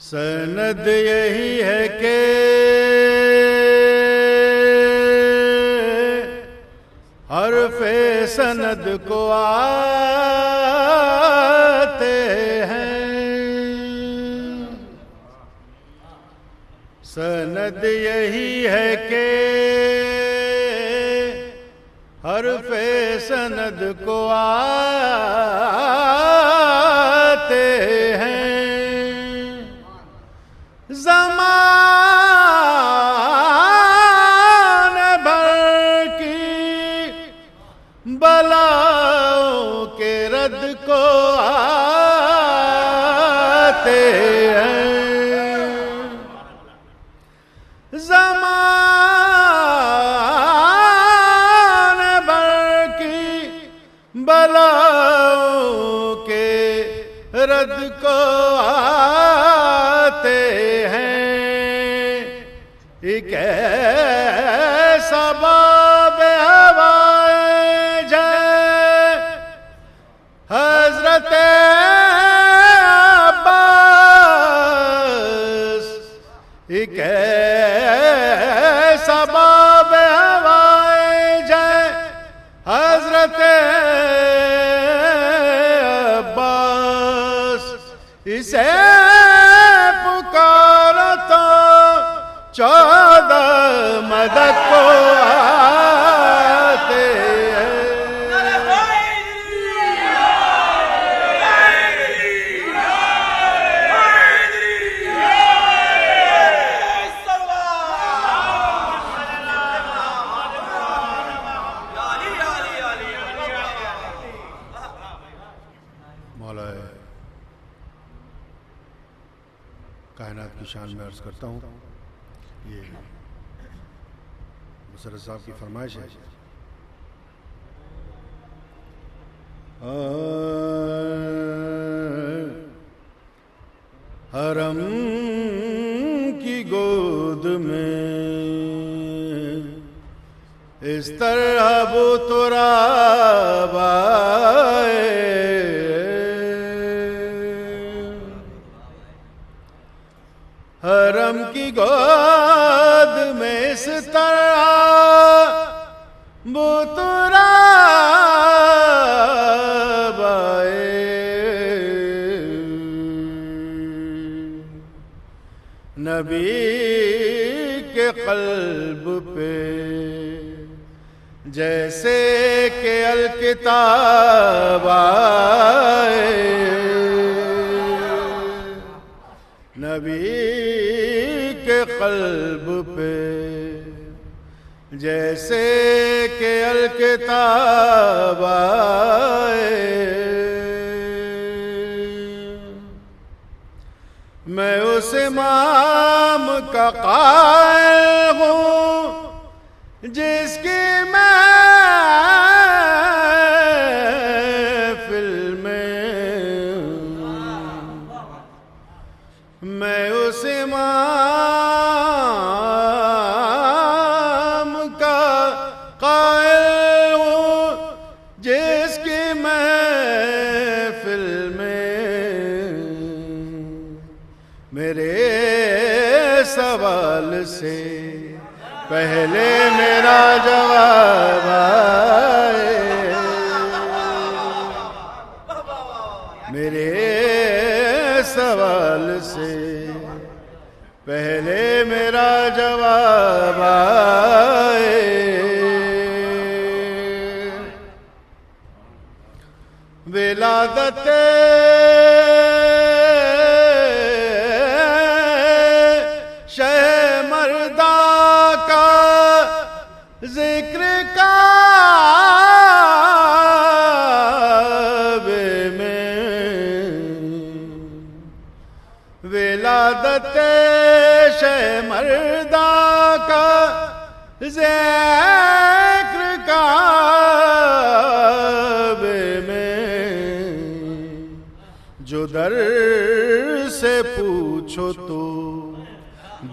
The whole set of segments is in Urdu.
سند یہی ہے کہ حرف سند کو آتے ہیں، سند یہی ہے کہ حرف سند کو آتے ہیں، زمان بھر کی بلاؤں کے رد کو آتے ہیں، زمان بھر کی بلاؤں کے رد کو آتے ہیں، ایک ایسا باب ہوائے جائے حضرت عباس، ایک ایسا باب ہوائے جائے حضرت عباس، اسے پکارا تو 14 مدد کو آتے ہیں، مولا کائنات کی شان میں عرض کرتا ہوں، یہ مسرت صاحب کی فرمائش ہے۔ حرم کی گود میں اس طرح وہ تراب آئے، حرم کی گود میں اس طرح وہ تراب آئے، نبی کے قلب پہ جیسے کہ الکتاب آئے، نبی کے قلب پہ جیسے کہ الکتاب آئے، میں اس امام کا قائل ہوں جس کی محفل میں اس امام کا قائل ہوں جس کی محفل میں میرے سوال سے پہلے میرا جواب آئے، میرے سوال سے پہلے میرا جواب آئے، ولادت شہ مردہ کا ذکر کعبے میں، ولادت شہ مردہ کا ذکر کعبے میں، جو در سے پوچھو تو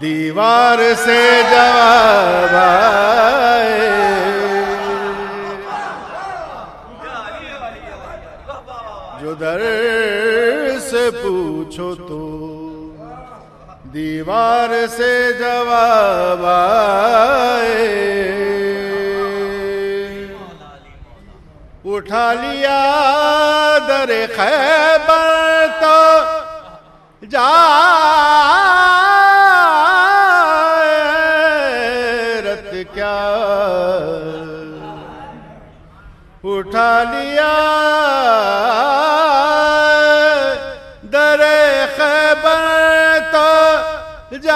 دیوار سے جواب آئے، جو در سے پوچھو تو دیوار سے جواب آئے. اٹھا لیا در خیبر تو جارت کیا. اٹھا لیا در خیبر تو جارت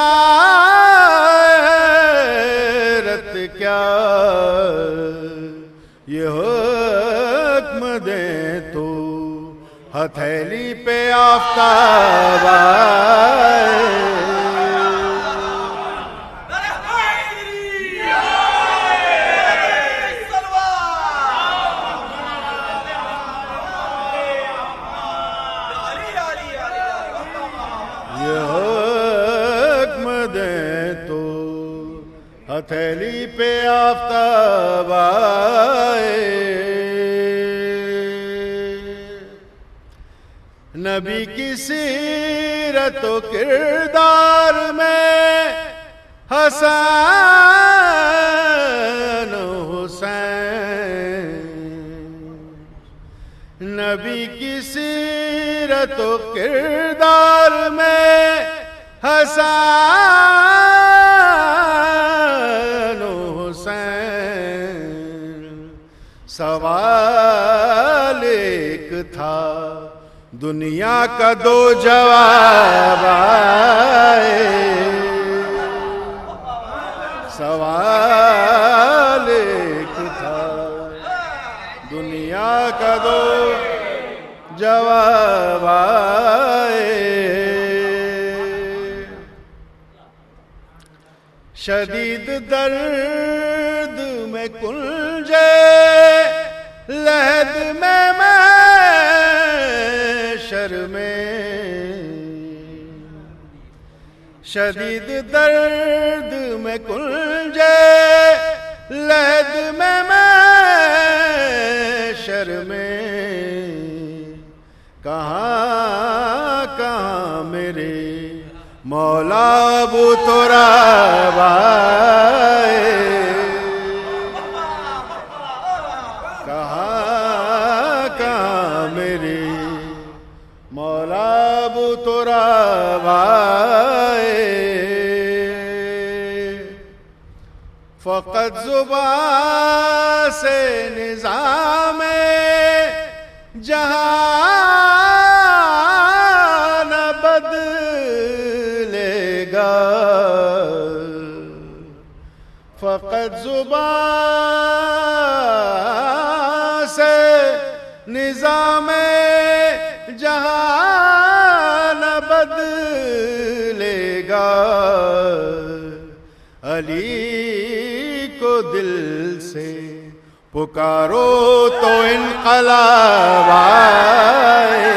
کیا. یہ حکم دیں تو ہتھیلی پہ آفتاب آئے. یہ حکم دیں تو ہتھیلی پہ آفتاب آئے. نبی کی سیرت و کردار میں حسن و حسین. نبی کی سیرت و کردار میں حسن و حسین. سوال ایک تھا دنیا کا دو جواب آئے. سوال ایک تھا دنیا کا دو جواب آئے. شدید درد میں کنجے لحد میں محشر میں. شدید درد میں کنجے لحد میں محشر میں. کہاں کہاں میرے مولا ابو تراب آئے. کہاں کہاں میرے مولا ابو تراب آئے. فقط زبان سے نظام جہاں نہ بدلے گا. فقط زبان سے نظام جہاں نہ بدلے گا. علی کو دل سے پکارو تو انقلاب آئے.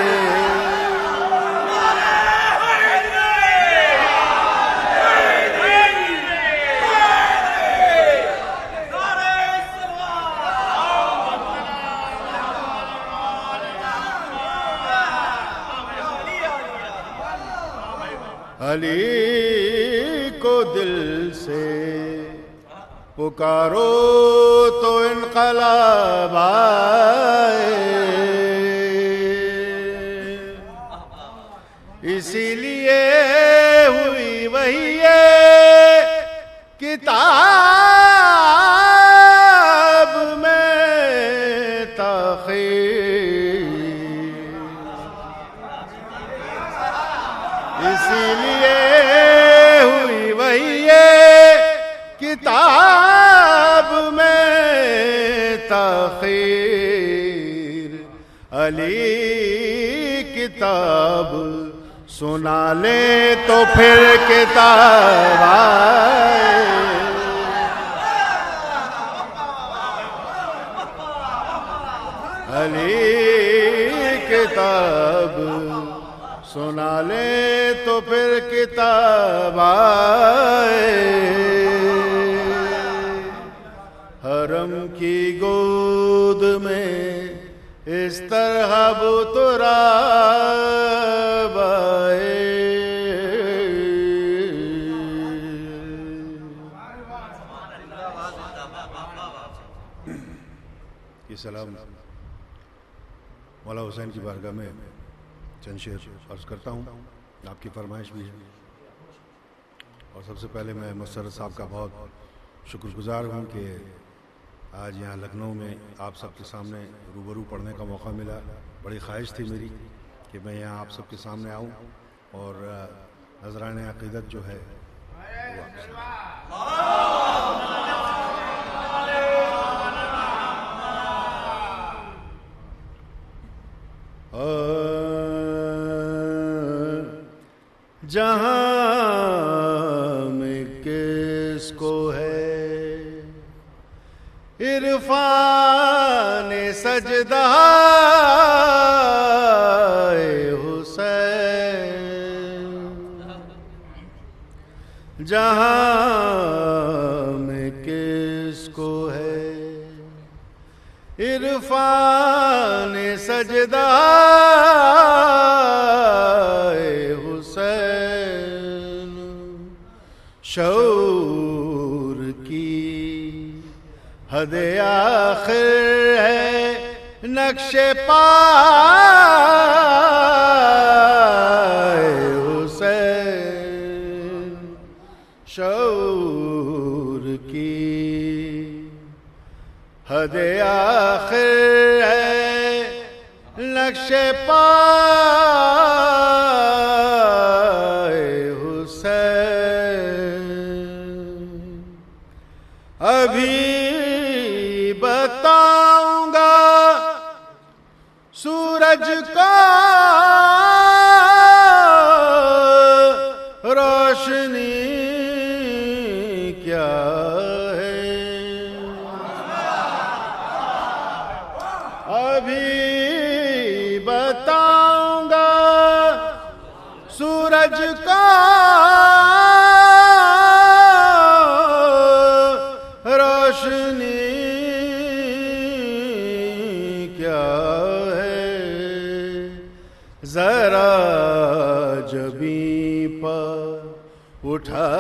علی کو دل سے پکارو تو انقلاب آئے. اسی لیے ہوئی وہی کتاب میں تاخیر. اسی لیے ہوئی وہی کتاب میں تاخیر. علی کتاب سنا لے تو پھر کتاب آئے. علی کتاب سنا لے تو پھر کتاب آئے. حرم کی گود میں اس طرح بتراب آئے. یہ سلام مولا حسین کی بارگاہ میں چند شعر عرض کرتا ہوں، آپ کی فرمائش بھی ہے. اور سب سے پہلے میں مسرت صاحب کا بہت شکر گزار ہوں کہ آج یہاں لکھنؤ میں آپ سب کے سامنے روبرو پڑھنے کا موقع ملا. بڑی خواہش تھی میری کہ میں یہاں آپ سب کے سامنے آؤں اور نذرانِ عقیدت جو ہے جہاں میں کس کو ہے عرفان سجدہ حسین، جہاں میں کس کو ہے عرفان سجدہ حسین. شعور کی حد آخر ہے نقش پائے حسین. شعور کی حد آخر ہے نقش پائے حسین. ابھی بتاؤں گا سورج کا روشنی کیا ہے. ابھی بتاؤں گا سورج کا روشنی کیا ہے. ذرا جبیں پر اٹھا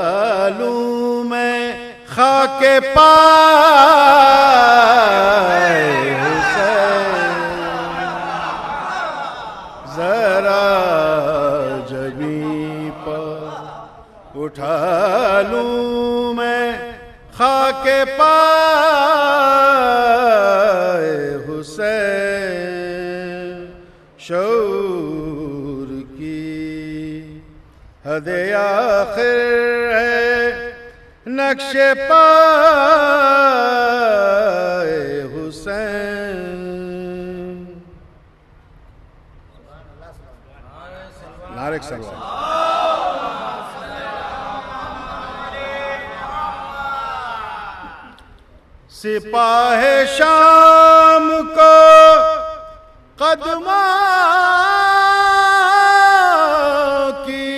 لوں میں خاک پائے حسین. ذرا جبیں پر اٹھا لوں میں خاک پائے حسین. شعور کی حد آخر ہے نقش پائے حسین. نعرہ سلوات. سپاہ شام کو قدموں کی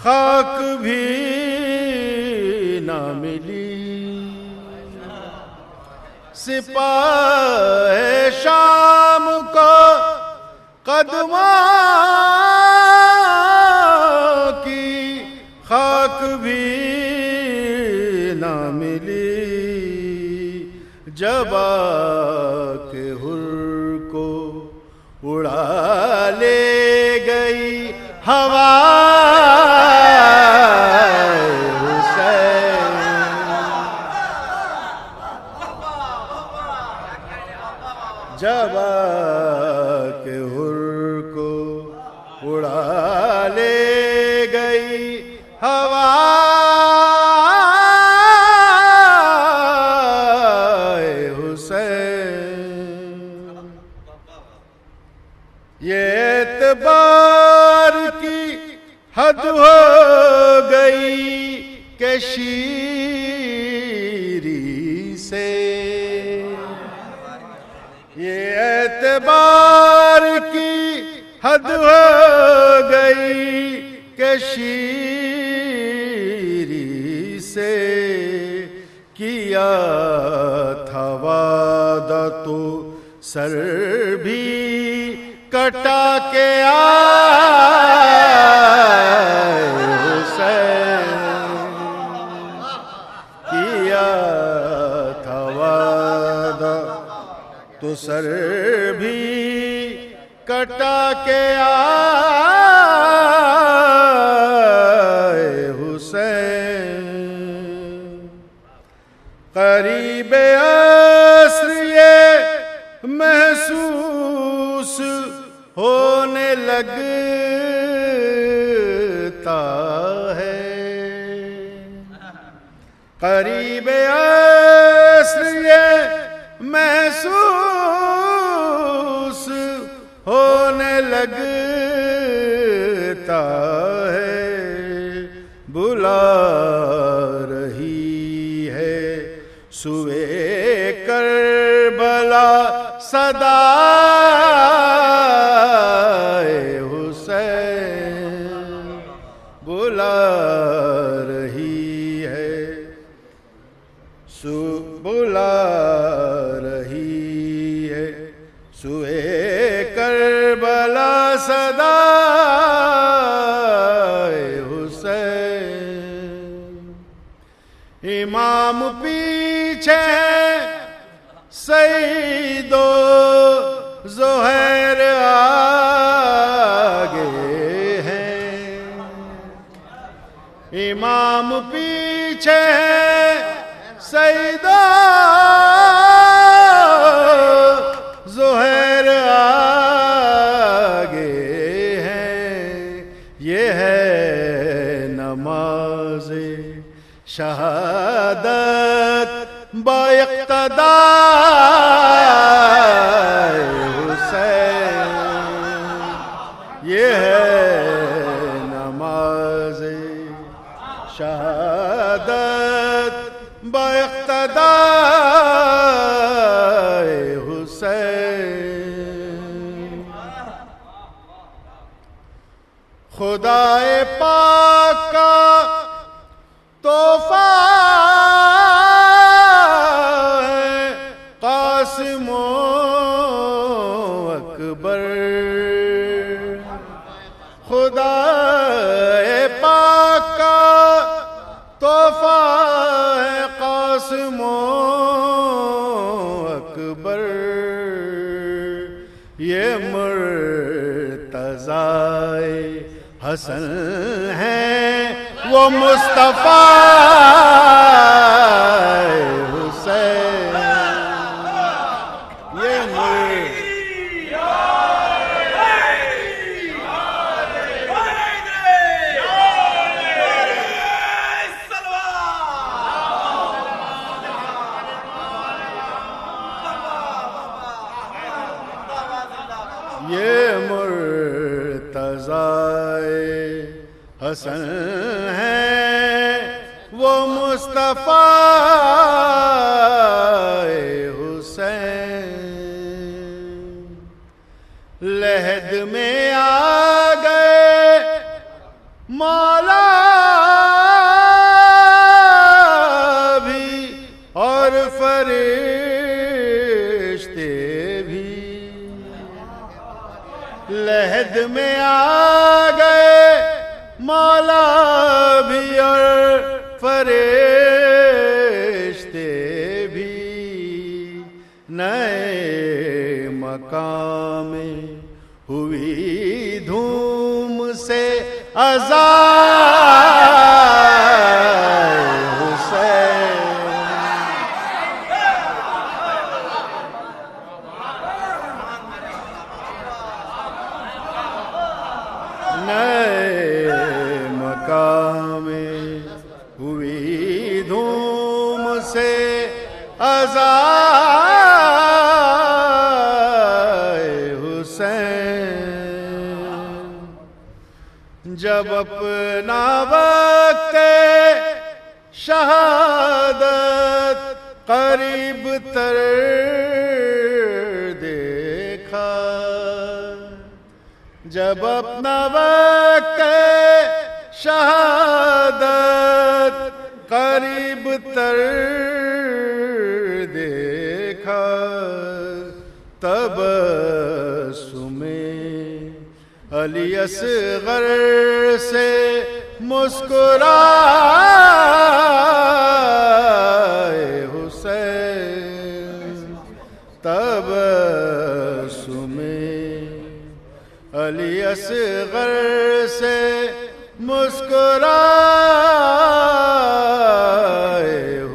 خاک بھی نہ ملی. سپاہ شام کو قدموں کی خاک بھی نہ ملی. جب آ کے حر کو اڑا لے گئی ہوا حسین. جب آ کے حر کو اڑا لے گئی ہوا اعتبار کی حد ہو گئی کہ شیری سے. یہ اعتبار کی حد ہو گئی کہ شیری سے. کیا تھا وعدہ تو سر بھی کٹا کے آئے حسین، کیا تھا وعدہ تو سر بھی کٹا کے آئے حسین، قریب عصر یہ محسوس ہونے لگتا ہے، قریب عصر یہ محسوس ہونے لگتا ہے، بلا رہی ہے سوئے کربلا صدائے حسین، بلا رہی ہے بلا رہی ہے سوئے کربلا صدائے حسین، امام پیچھے سعید و زہیر آگے ہیں، امام پیچھے سعید و زہیر آگے ہیں، یہ ہے نماز شہادت با اقتداء حسین، یہ ہے نماز شہادت با اقتداء حسین، خدائے پاک کا تحفہ قاسم و اکبر، خدا پاک کا تحفہ ہے قاسم و اکبر، یہ مرتضی حسن ہیں وہ مصطفیٰ حسین، یہ مرتضی حسن ہیں وہ مصطفیٰ حسین، لحد میں آ گئے مولا بھی اور فرشتے بھی، لحد میں آ گئے مولا بھی اور فرشتے بھی، نئے مقام میں ہوئی دھوم سے اذان حسین، نئے مقام میں ہوئی دھوم سے اذان حسین، جب اپنا وقت شہادت قریب تر دیکھا، جب اپنا وقت شہادت قریب تر دیکھا، تبسم علی اصغر سے مسکرائے حسین، تبسم علی اصغر سے مسکرائے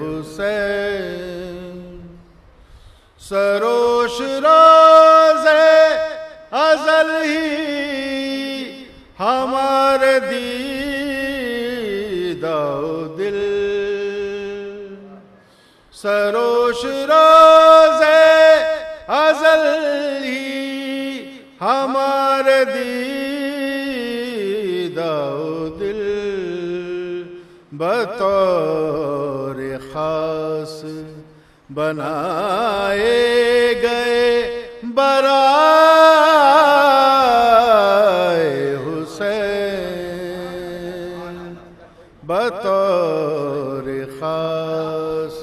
حسین، سروش روز ازل ہی ہمارے دیدہ دل، سروش روز ازل ہی ہمارے دیدہ دل، بطور خاص بنائے گئے برائے حسین، بطور خاص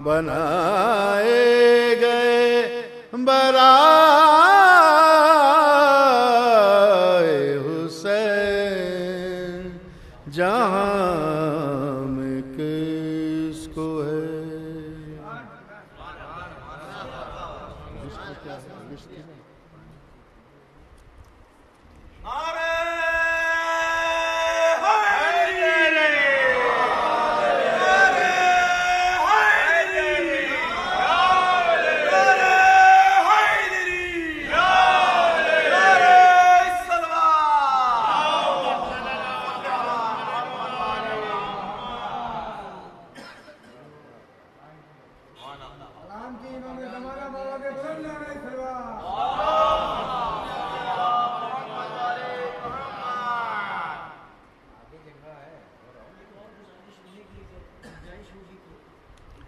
بنائے گئے برائے حسین، جہاں میں کس کو ہے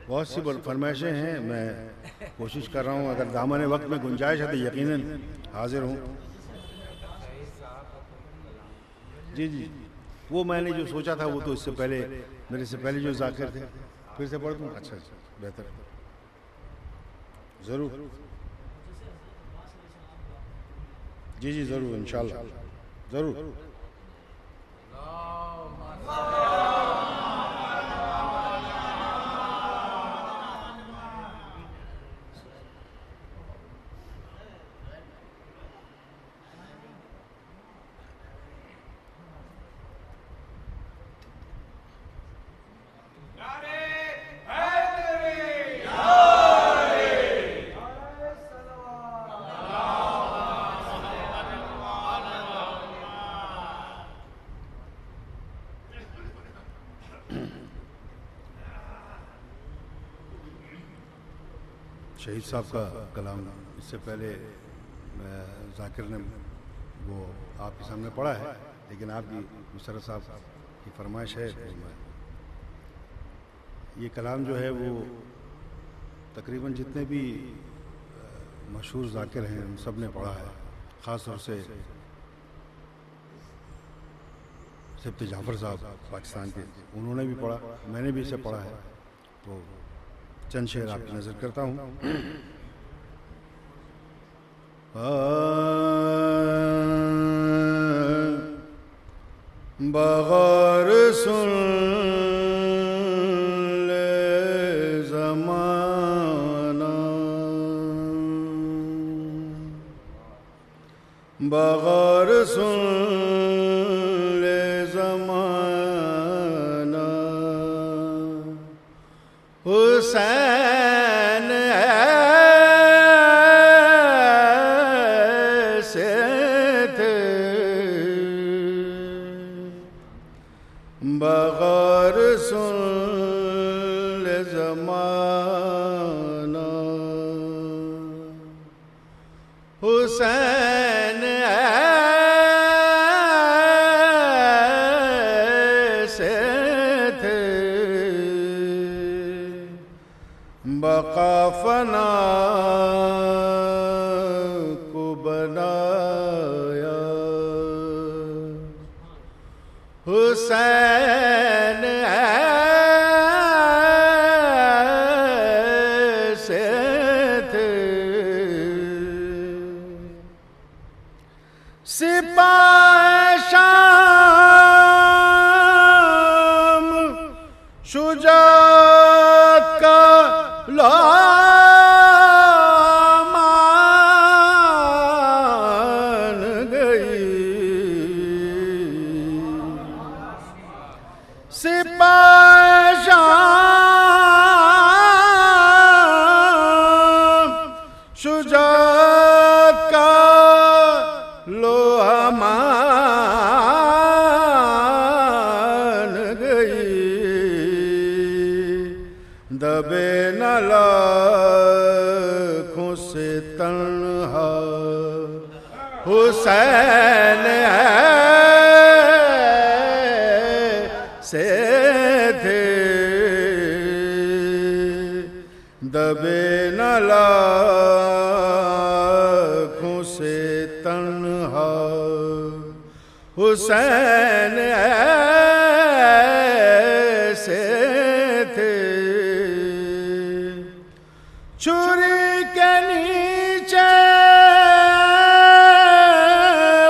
بہت سی فرمائشیں ہیں، میں کوشش کر رہا ہوں اگر دامن وقت میں گنجائش ہے تو یقیناً حاضر ہوں۔ جی جی، وہ میں نے جو سوچا تھا وہ تو اس سے پہلے میرے سے پہلے جو ذاکر تھے، پھر سے پڑھ دوں؟ اچھا اچھا، بہتر، ضرور، جی جی ضرور، انشاءاللہ ضرور۔ شہید صاحب کا کلام اس سے پہلے ذاکر نے وہ آپ کے سامنے پڑھا ہے، لیکن آپ کی مسرت صاحب کی فرمائش ہے تو یہ کلام جو ہے وہ تقریباً جتنے بھی مشہور ذاکر ہیں ان سب نے پڑھا ہے، خاص طور سے سبت جعفر صاحب پاکستان کے، انہوں نے بھی پڑھا، میں نے بھی اسے پڑھا ہے، تو چند شعر آپ کی نظر کرتا ہوں۔ بغور سن لے زمانہ، بغور سن لے زمانہ، حسین ایسے تھے، بغور سن لے زمانہ، حسین ایسے تھے، بقا فنا کو بنایا، حسین ایسے تھے، سپاہ شام شجاعت کا مان گئی، سپاہ شام شجاعت کا لوہا مان گئی، دبے نہ لاکھوں سے تنہا حسین سے تھے، دبے نہ لاکھوں سے تنہا حسین سے تھے، چھری کے نیچے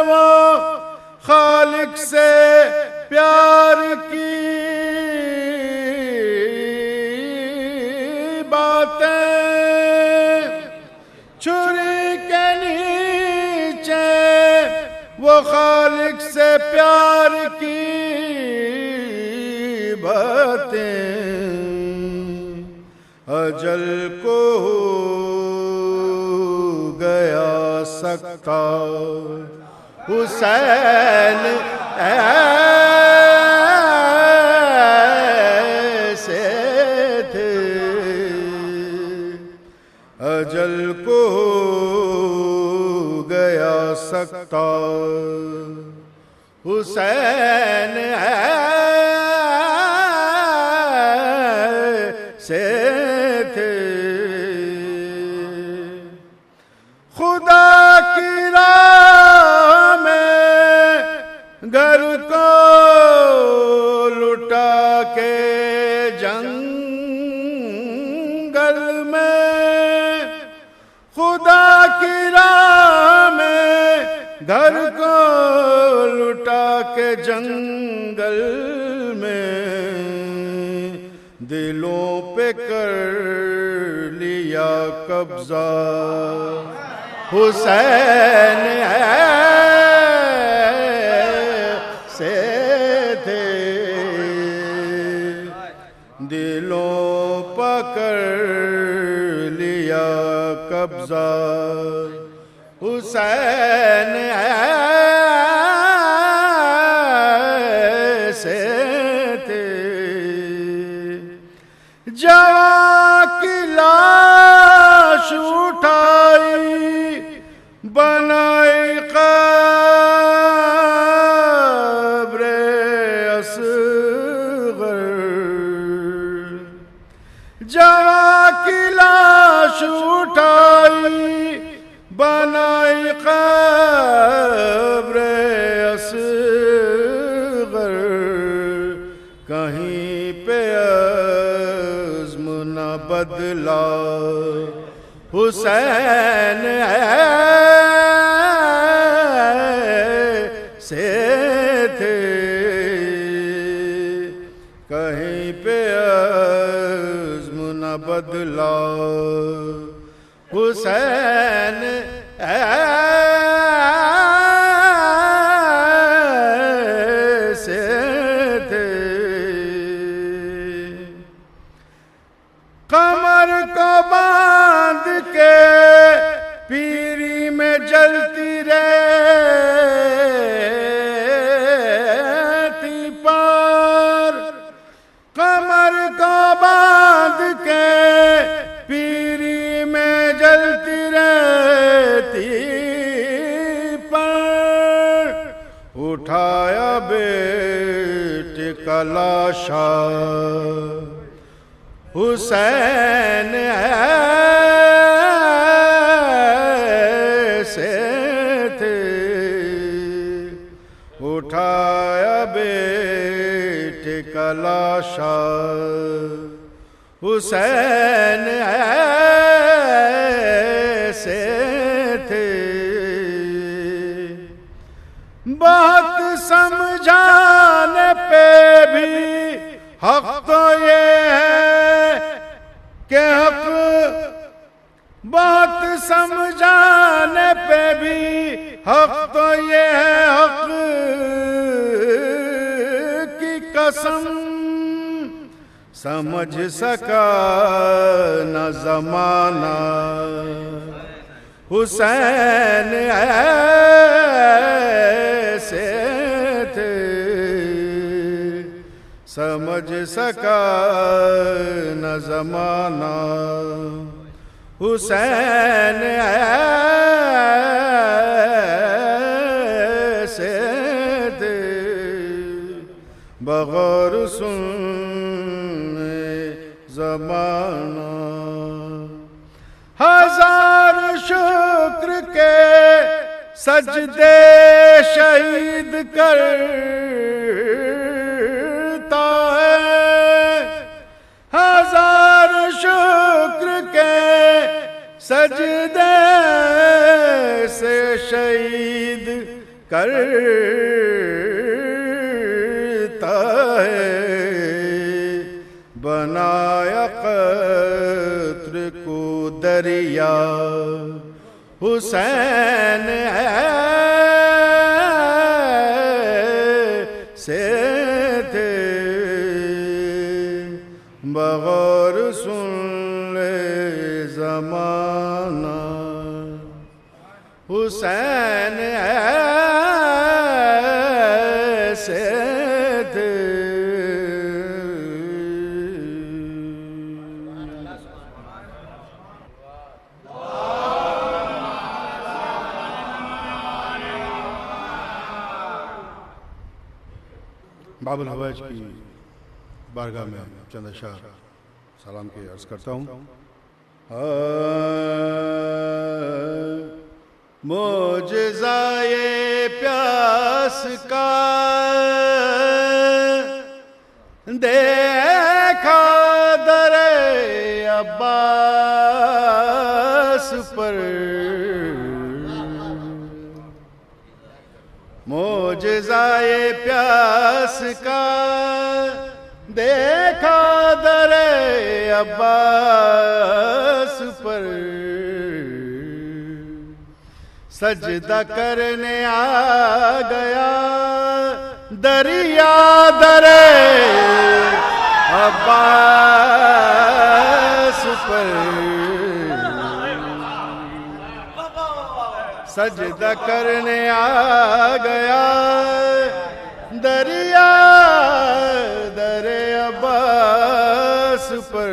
وہ خالق سے پیار کی باتیں، چھری کے نیچے وہ خالق سے پیار کی باتیں، اجل کو گیا سکتا حسین ایسے تھے، اجل کو گیا سکتا حسین ایسے تھے، خدا کی راہ میں گھر کو لٹا کے جنگل میں، خدا کی راہ میں گھر کو لٹا کے جنگل میں، دلوں پہ کر لیا قبضہ حسین سے تھے، دلوں پکڑ لیا قبضہ حسین سے تھے، جوان کی لاش اٹھائی بنائی قبر اصغر، جوان کی لاش اٹھائی بنائی قبر اصغر، کہیں پہ عزم نہ بدلا حسین سے تھے، کہیں پہ عزم نہ بدلا حسین سے تھے، قمر کو باندھ کے پیری میں جلتی رہتی پار، قمر کو باندھ کے پیری میں جلتی رہتی پر، اٹھایا بیٹے کا لاشا حسین ایسے تھے، اٹھایا بیٹے کا لاشا حسین ایسے تھے، سمجھانے پہ بھی حق تو یہ ہے حق کی قسم سمجھ سکا نہ زمانہ حسین ایسے تھے سمجھ سکا نہ زمانہ حسین ایسے تھے بغور سننے زمانہ ہزار شکر کے سجدے شہید کرتا ہے ہزار شکر کے سجدے سے شہید کرتا ہے بنایا قطر کو دریا حسین ایسے تھے بغور سن لے زمانہ حسین ایسے تھے باب الحوائج کی بارگاہ میں چند اشعار سلام کے عرض کرتا ہوں معجزۂ پیاس کا دیکھا در عباس پر معجزۂ پیاس کا دیکھا در عباس پر سجدہ کرنے آ گیا دریا در عباس پر سجدہ کرنے آ گیا دریا در عباس پر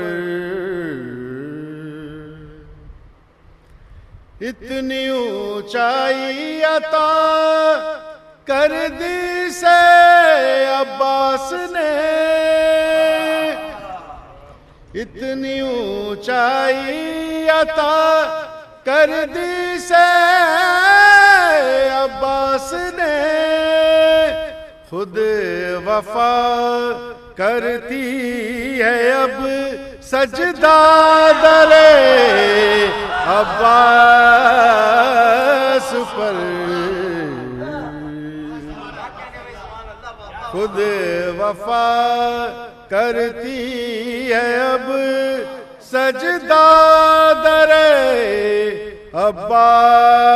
اتنی اونچائی عطا کر دی سے عباس نے اتنی اونچائی عطا کر دی سے عباس نے خود وفا کرتی ہے اب سجدہ در عباس پر خود وفا کرتی ہے اب سجدہ در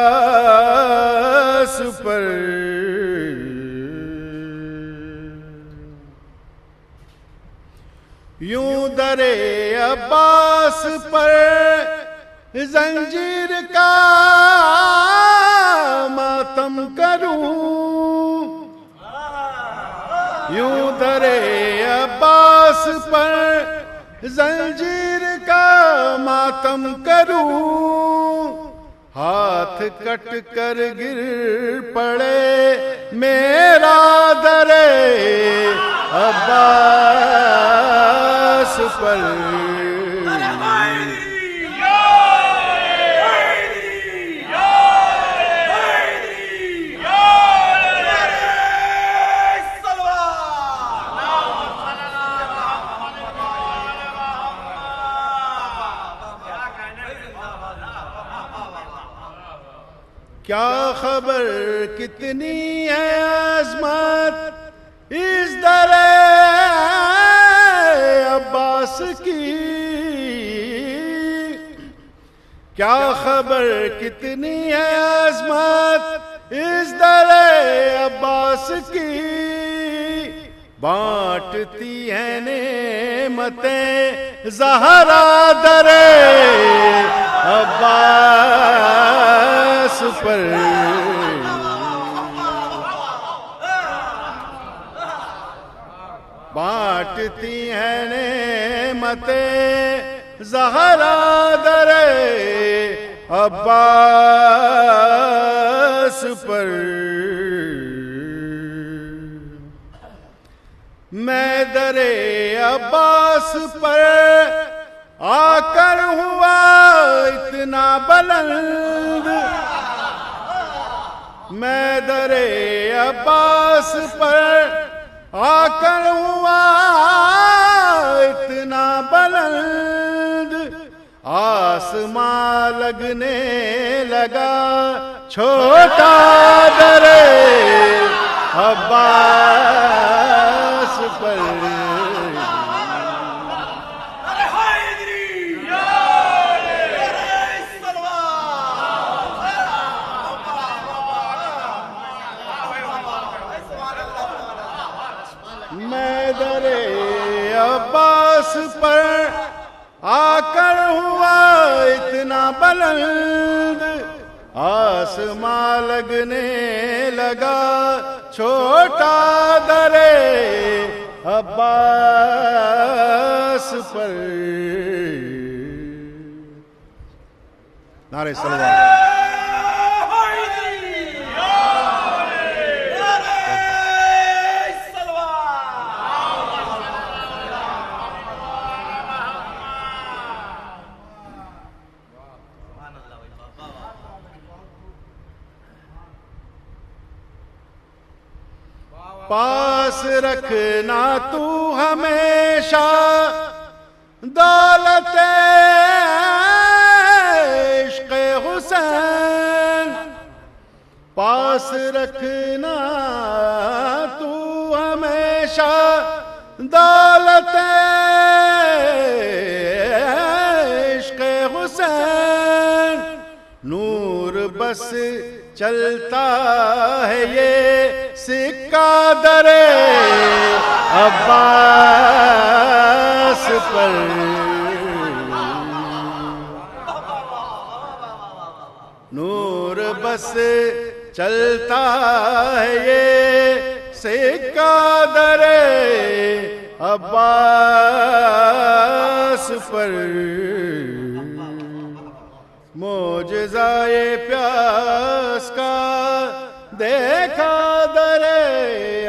عباس پر یوں در عباس پر زنجیر کا ماتم کروں یوں در عباس پر زنجیر کا ماتم کروں ہاتھ کٹ کر گر پڑے میرا در عباس پر کیا خبر کتنی ہے عظمت اس در عباس کی کیا خبر کتنی ہے عظمت اس در عباس کی، بانٹتی ہے نعمتیں زہرا در عباس پر، بانٹتی ہے نعمتیں زہرا در عباس پر۔ میں در عباس پر آ کر ہوا اتنا بلند، میں در عباس پر آ کر ہوا اتنا بلند، آسمان لگنے لگا چھوٹا در عباس پر۔ میں در عباس پر آ کر ہوا اتنا بلند، آسمان لگنے لگا چھوٹا در عباس پر۔ نعرہ صلوات۔ پاس رکھنا تو ہمیشہ دولت عشق حسین، پاس رکھنا تو ہمیشہ دولت عشق حسین، نور بس چلتا ہے یہ سکہ در عباس پر، نور بس چلتا ہے یہ سکہ در عباس پر۔ معجزۂ پیاس کا دیکھا در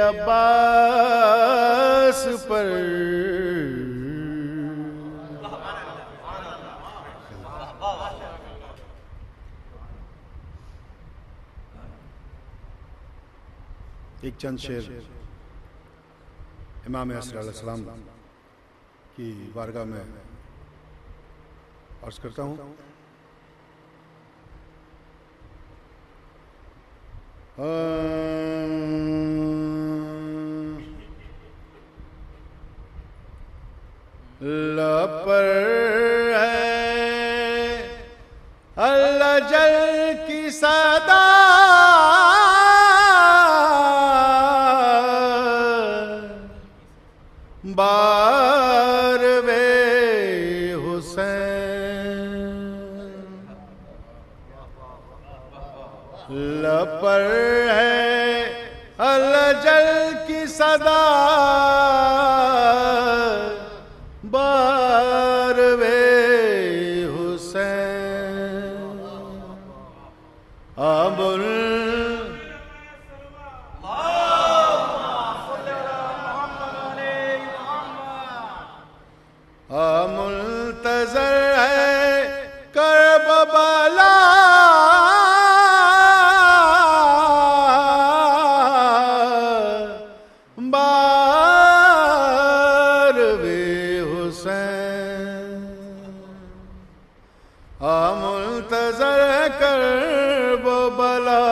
عباس پر۔ ایک چند شعر امام حسن علیہ السلام کی بارگاہ میں عرض کرتا ہوں۔ لپر ہے اللہ جل کی صدا، بار وے حسین، لپر ہے اللہ جل کی صدا، بار وے حسین، منتظر ہے کربلا، بار وے حسین، منتظر ہے کربلا،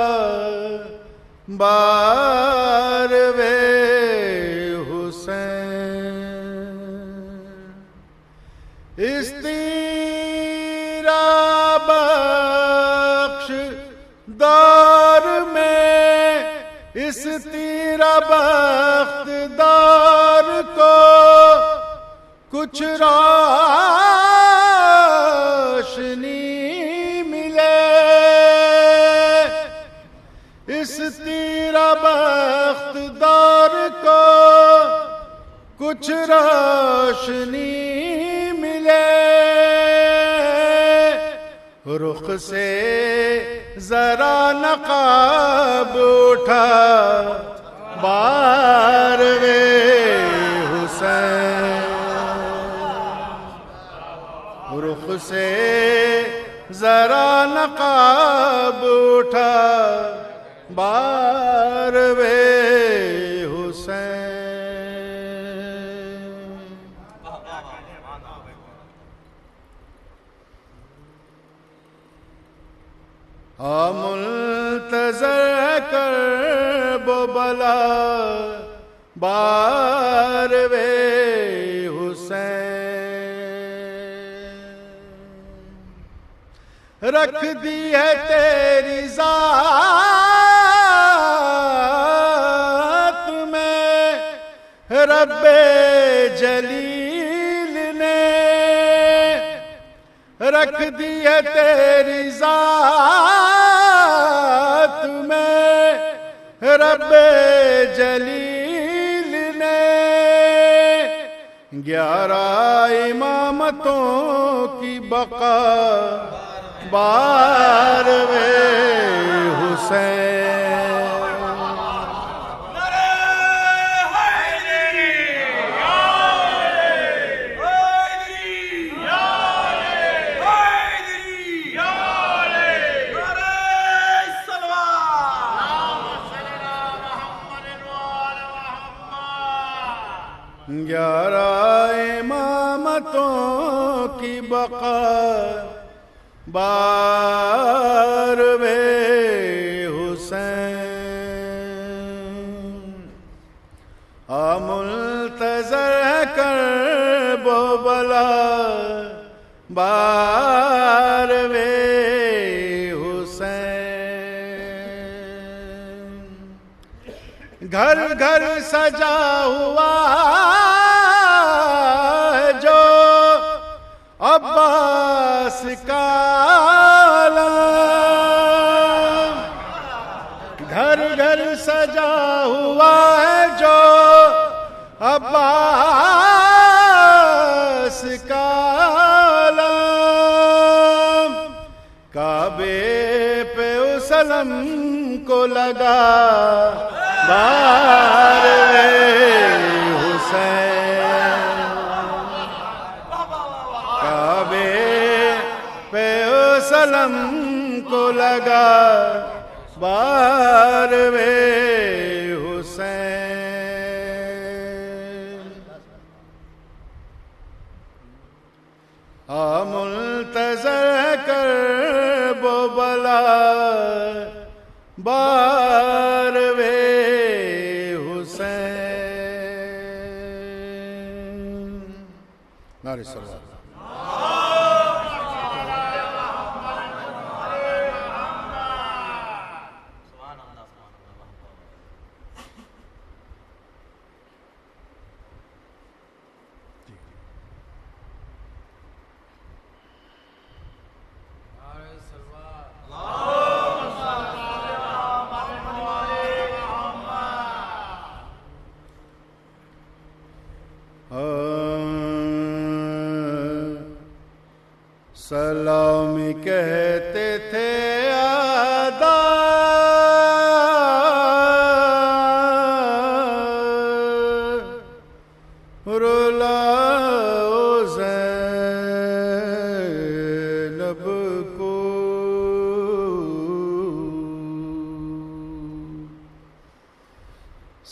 بار وے حسین، استیرا اس تیرا بخت دار کو کچھ روشنی ملے، اس تیرا بخت دار کو کچھ روشنی ملے، رخ سے ذرا نقاب اٹھا باروے حسین، رخ سے ذرا نقاب اٹھا باروے حسین۔ منتظر کرب و بلا باروے حسین، رکھ دی ہے تیری ذات میں رب جلیل نے، رکھ دی ہے تیری ذات میں رب جلیل نے، 11 امامتوں کی بقا باروے حسین۔ امامتوں کی بقا باروے حسین، منتظر کرب و بلا باروے حسین، گھر گھر سجا ہوا جو عباس کا عالم، گھر گھر سجا ہوا ہے جو عباس کا عالم، کعبے پہ اس علم کو لگا باروے حسین، کعبے پہ اس علم کو لگا باروے حسین، منتظر کرب و بلا باروے حسین۔ نعرہ صلوات۔ سلام کہتے تھے آدا رلاؤ زینب کو،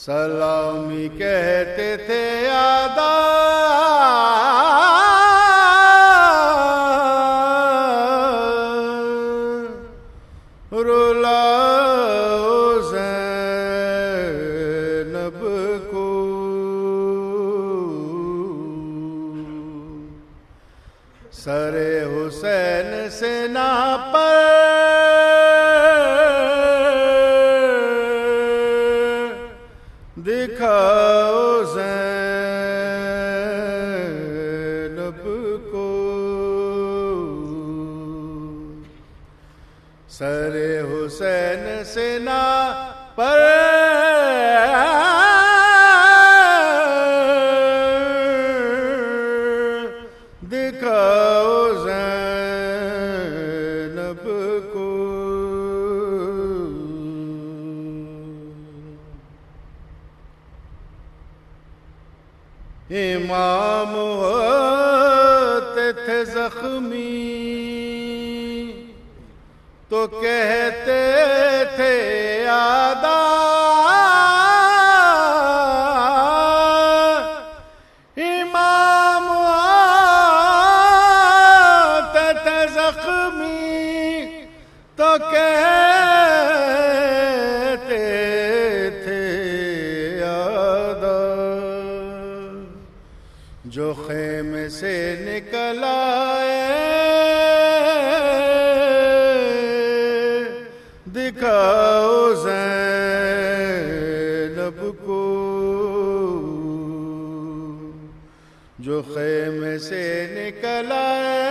سلام کہتے تھے آدا رلاؤ زینب کو، سر حسین سے نا، پر سر حسین سنا پر دکھاؤ زینب کو امام ہوتے تھے زخمی تو کہتے تھے آدا امام ہوتے تھے زخمی تو کہتے تھے آدا جو خیمے سے نکل آئے دکھاؤ زینب کو جو خیمے سے نکل آئے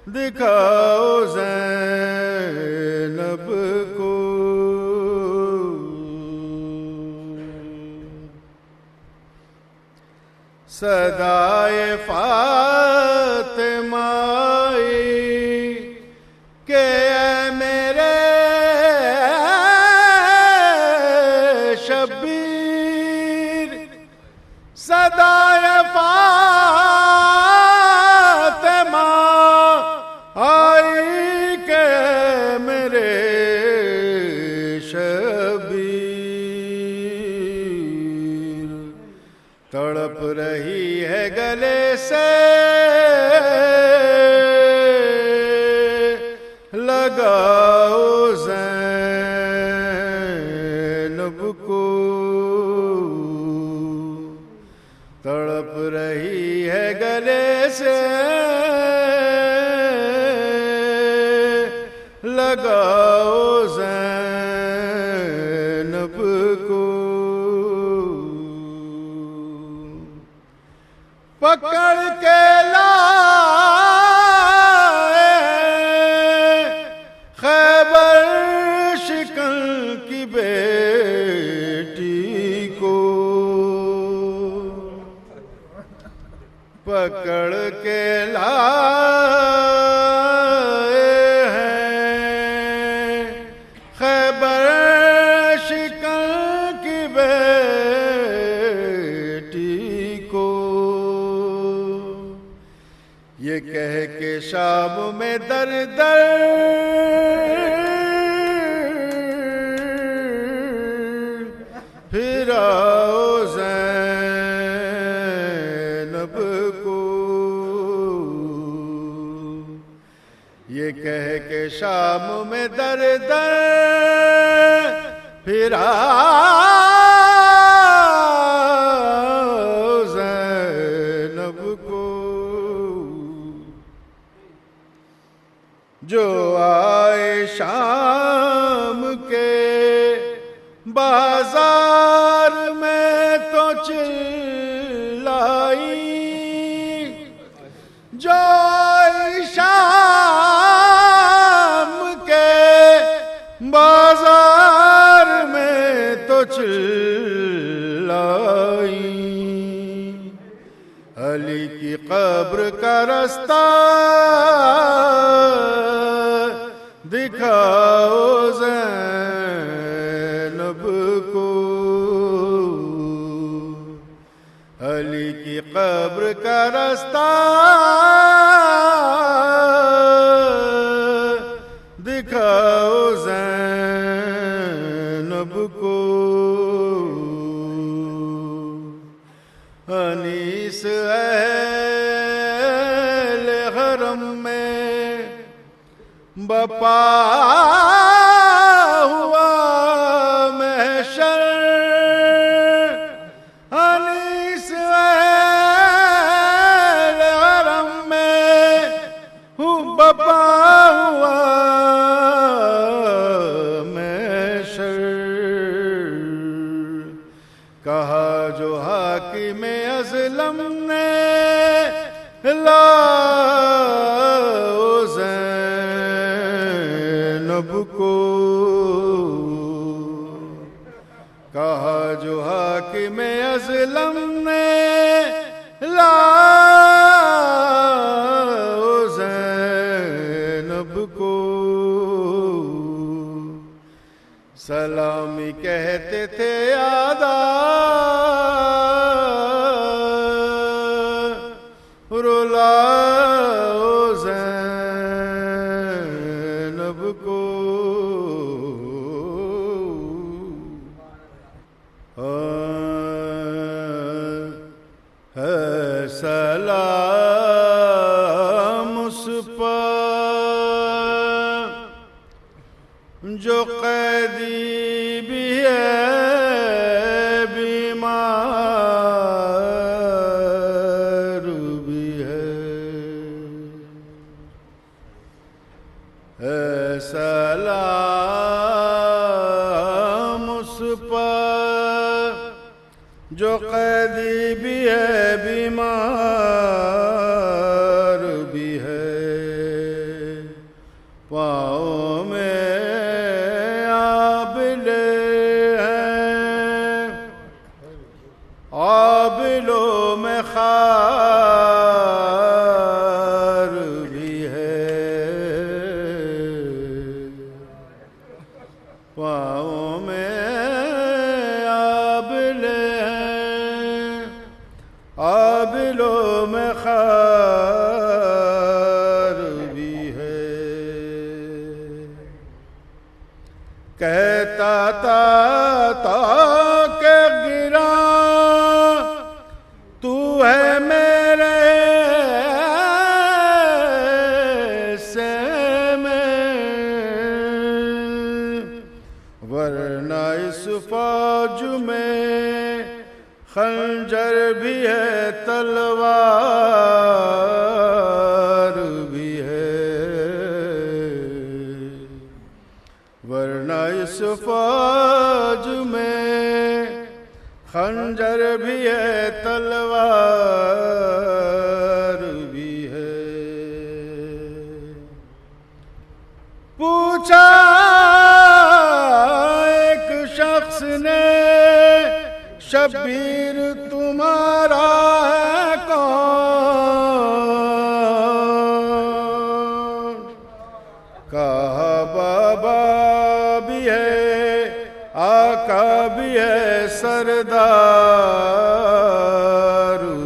دکھاؤ زینب کو صدائے فاطمہ کہ اے میرے شبیر صدائے فاطمہ آئی کہ میرے شبیر تڑپ رہی ہے گلے سے لگاؤ زینب کو تڑپ رہی ہے گلے سے لگاؤ زینب کو پکڑ کے لائے خیبر شکن کی بیٹی کو پکڑ کے لائے ہیں خیبر شکن کی بیٹی کو یہ کہہ کے شام میں در در پھراؤ زینب کو یہ کہہ کے شام میں در در پھراؤ زینب کو جو آئے شام کے بازار میں تو چلائی جو آئے شام کے بازار میں تو چلائی علی کی قبر کا رستہ دکھاؤ زینب کو علی کی قبر کا رستہ دکھاؤ زینب کو انیس اہل حرم میں بپا ہوا محشر انیس اہل حرم میں بپا ہوا محشر کہا جو حاکم ازلم نے لاؤ زینب کو کہا جو حاکم ازلم نے لاؤ زینب کو، سلامی کہتے تھے آدا رلاؤ زینب کو، ہے سلام اس پر جو قیدی بھی ہے بیمار بھی ہے، سلام اس پر جو قیدی بھی ہے بیمار بھی ہے، پاؤں میں آبلے ہیں آبلوں میں خار بھی ہے، پاؤں میں آبلے ہیں آبلوں میں خار بھی ہے، کہتا تھا کہ گرا تو ہے میرے سے میں، ورنہ اس فوج میں خنجر بھی ہے تلوار بھی ہے، ورنہ اس فوج میں خنجر بھی ہے تلوار بھی ہے، پوچھا ایک شخص نے شبیر تمہارا ہے کون، کہا بابا بھی ہے آقا بھی ہے سردار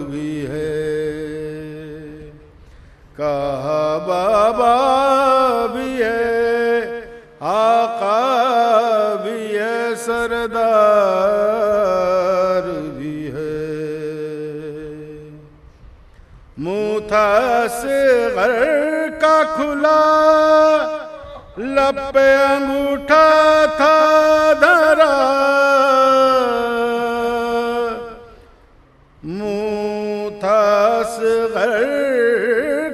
بھی ہے، کہا بابا بھی ہے آقا بھی ہے سردار بھی ہے، منہ تھا اصغر کا کھلا لب پہ انگوٹھا تھا دھرا، منہ تھا اصغر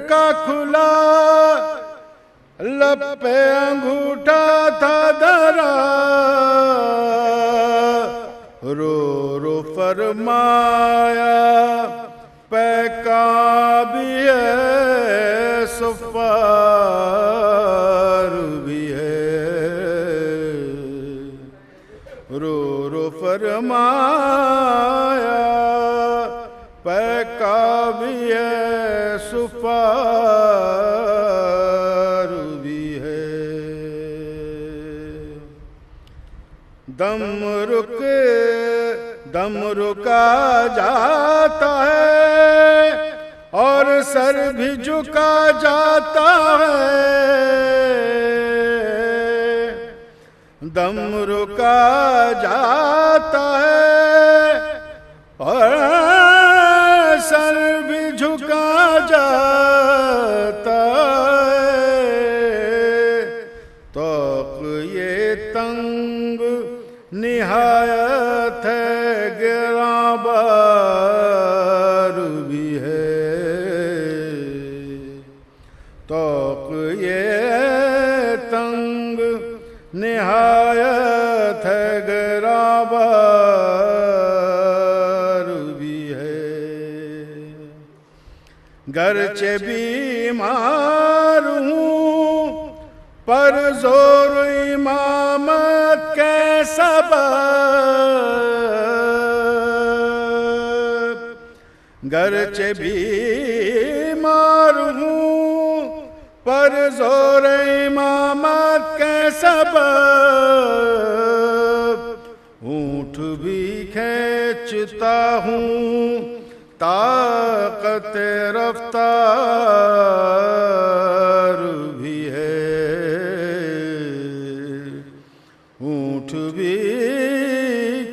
کا کھلا لب پہ انگوٹھا تھا دھرا، رو رو فرمایا پیکاں بھی ہے صفار بھی ہے، رو رو فرمایا پیکاں بھی ہے صفار بھی ہے، دم رکا جاتا ہے اور سر بھی جھکا جاتا ہے، دم رکا جاتا ہے اور سر بھی جھکا جاتا ہے، توق یہ تنگ نہایت ہے گراں بار بھی ہے، توق یہ تنگ نہایت ہے گراں بار بھی ہے، گرچہ بیمار ہوں پر زور امامت کے سبب، گرچہ بیمار ہوں پر زور امامت کے سبب، اونٹ بھی کھینچتا ہوں طاقت رفتار بھی ہے، اونٹ بھی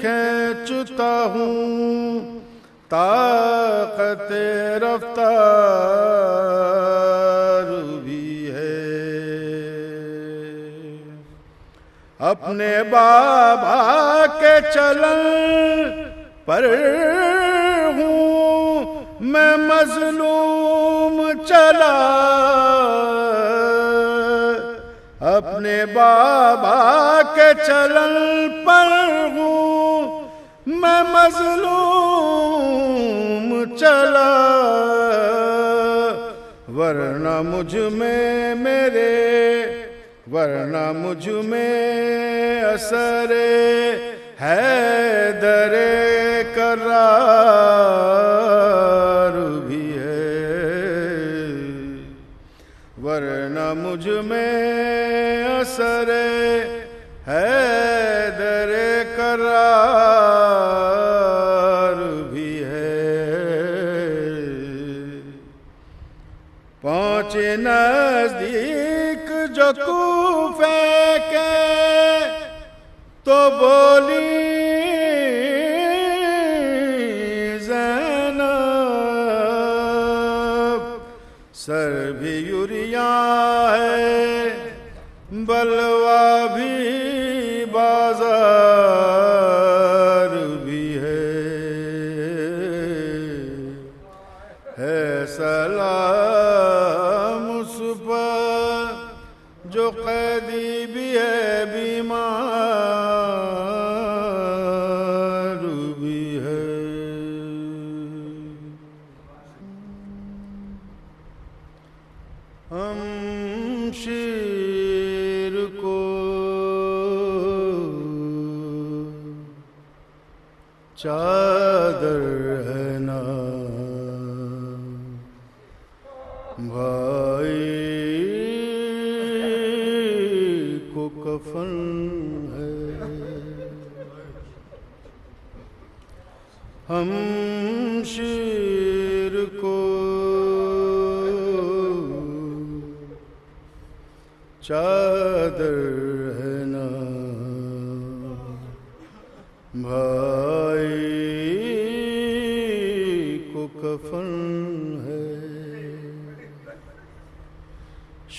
کھینچتا ہوں طاقت رفتار بھی ہے، اپنے بابا کے چلن پر ہوں میں مظلوم چلا، اپنے بابا کے چلن پر ہوں میں مظلوم چلا، ورنہ مجھ میں اثر حیدر کرار بھی ہے، ورنہ مجھ میں اثر حیدر کرار بھی ہے، پہنچے نزدیک جو کوفے کے تو بولی زینب، سر بھی یوریاں ہے بلوا بھی بازار بھی ہے سلام اس پر جو قیدی بھی ہے بیمار بھی ہے۔ ہم شیر کو چادر ہے نا بھائی کو کفن ہے، ہم شیر کو چادر ہے نا بھائی کو کفن ہے،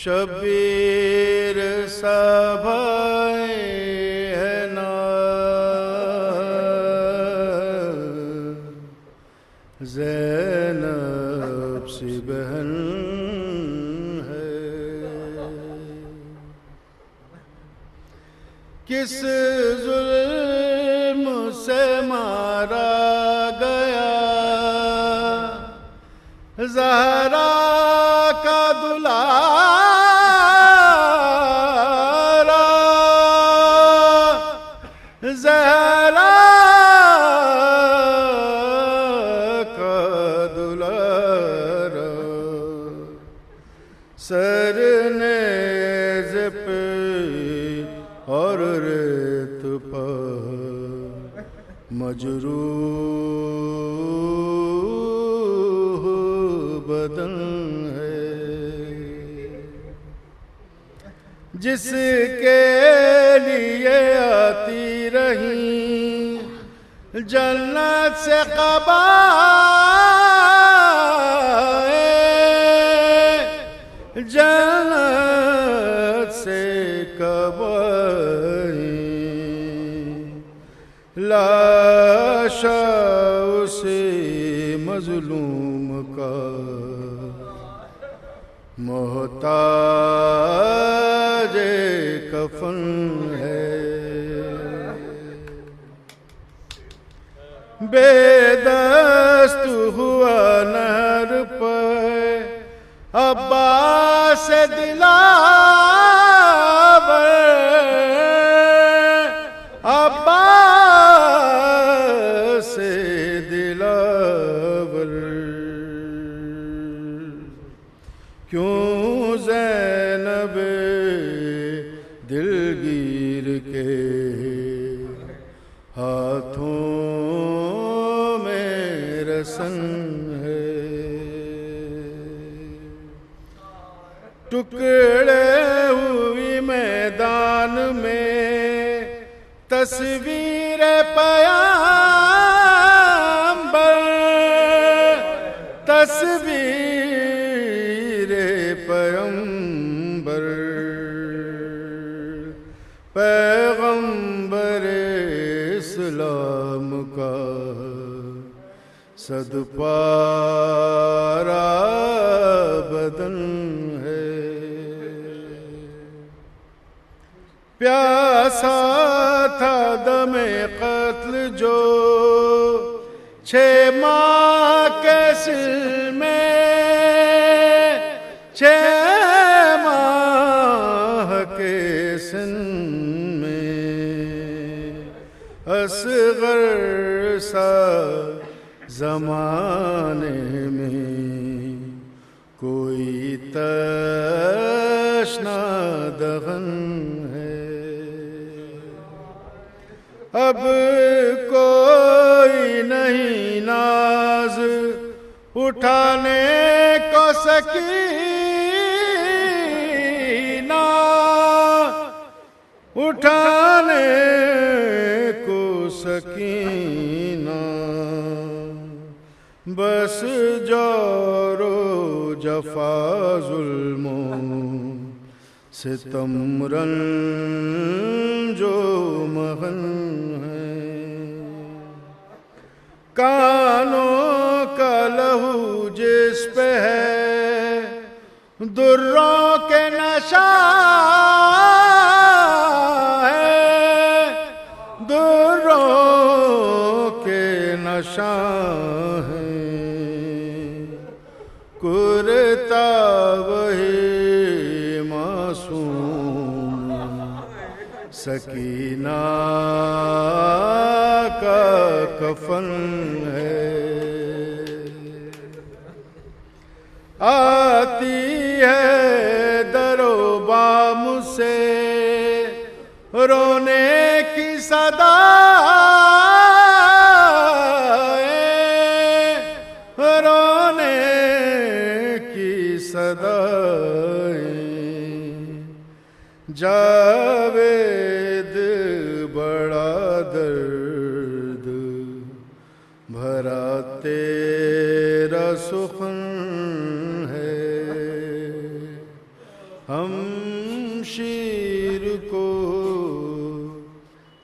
شبیر سا بھائی ہے نا زینب سی بہن ہے، کس ظلم سے مارا گیا زہرا کا دلارا، زہرا کا دلارا، سر نیز پہ اور ریت پر مجروح بدن ہے، جس کے لیے آتی رہی جنت سے قبائیں، جنت سے قبائیں، لاشا اسے مظلوم کا محتاج کفن ہے، بے دست ہوا نہر پر عباس دلال، تصویر پیامبر تصویر پیغمبر پیغمبر اسلام کا صد پارا بدن ہے پیاسا تھا دم قتل جو 6 ماہ کے سل میں 6 ماہ کے سن میں اصغر سا زمانے میں کوئی تشنا دغن ہے اب کوئی نہیں ناز اٹھانے کو سکینہ اٹھانے کو سکینہ بس جور و جفا ظلم و ستم رنج و مغن ہے کانوں کا لہو جس پہ ہے دروں کے نشہ ہے دروں کے نشہ ہے کرتا وہی معصوم سکینہ کا کفن ہے آتی ہے در و بام سے رونے کی صدا جاوید بڑا درد بھرا تیرا سخن ہے ہم شیر کو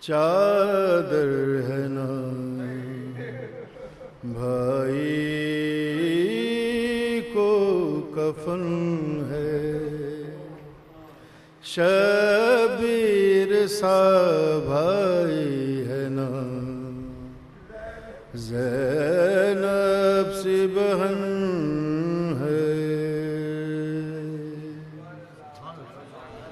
چادر ہے نا بھائی کو کفن ہے شبیر سا بھائی ہے نا زینب سی بہن